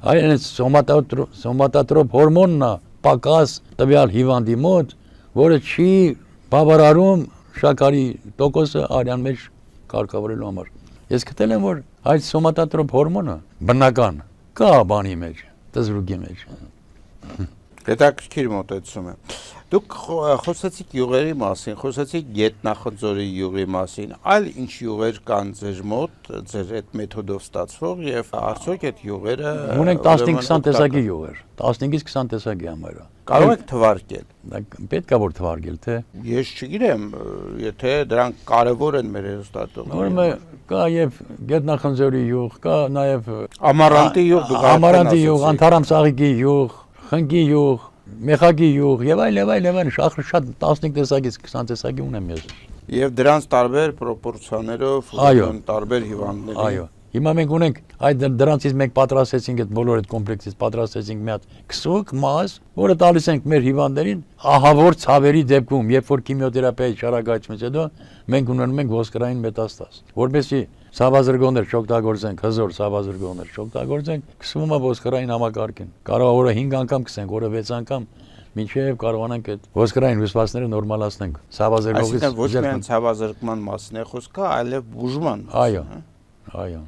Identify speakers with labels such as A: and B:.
A: Այն սոմատոտրոպ հորմոնն է պակաս տվյալ հիվանդի մոտ, որը չի բավարարում շաքարի տոկոսը արյան մեջ կարգավորելու համար։ Ես գտել եմ, որ այդ սոմատոտրոպ հորմոնը բնական կա բանի մեջ, տզրուկի մեջ։
B: Հետաքրքիր մոտեցում է։ Դուք խոսեցիք յուղերի մասին, խոսեցիք Գետնախնձորի յուղի մասին, այլ ինչ յուղեր կան ձեր մոտ, ձեր այդ մեթոդով ստացվող եւ արդյոք այդ յուղերը
A: ունենք 15-20 տեսակի յուղեր, 15-ից 20 տեսակի համարը։
B: Կարող եք թվարկել։
A: Պետք է որ թվարկել, թե։
B: Ես չգիտեմ, եթե դրանք կարևոր են մեր հերոստատողներին։
A: Ուրեմն կա եւ Գետնախնձորի յուղ, կա նաեւ
B: Ամառանտի յուղ, դուք
A: Ամառանտի յուղ, Անթարամսաղիկի յուղ, Խնկի յուղ, Մեխակի յուղ եւ այլ, շատ 15 տեսակից 20 տեսակի ունեմ ես։
B: Եվ դրանց տարբեր պրոպորցիաներով տարբեր հիվանդների։
A: Այո։ Հիմա մենք ունենք այդ դրանցից մենք պատրաստեցինք այդ բոլոր այդ կոմպլեքսից պատրաստեցինք մի հատ քսուկ մազ, որը տալիս ենք մեր հիվանդներին ահավոր ցավերի դեպքում, երբ որ քիմիոթերապիայի շարակայցումից հետո մենք ունենում ենք ոսկրային մետաստազ, որովհետեւ ցավազրգոներ չօգտագործենք, հզոր ցավազրգոներ չօգտագործենք, քսվում է ոսկրային համակարգին։ Կարող է օրը 5 անգամ քսենք, օրը 6 անգամ, մինչև կարողանանք այդ ոսկրային հյուսվածքները նորմալացնենք։ Ցավազրգողից
B: ոչ միայն ցավազրկման մասին է խոսքը, այլև բուժման։
A: Այո։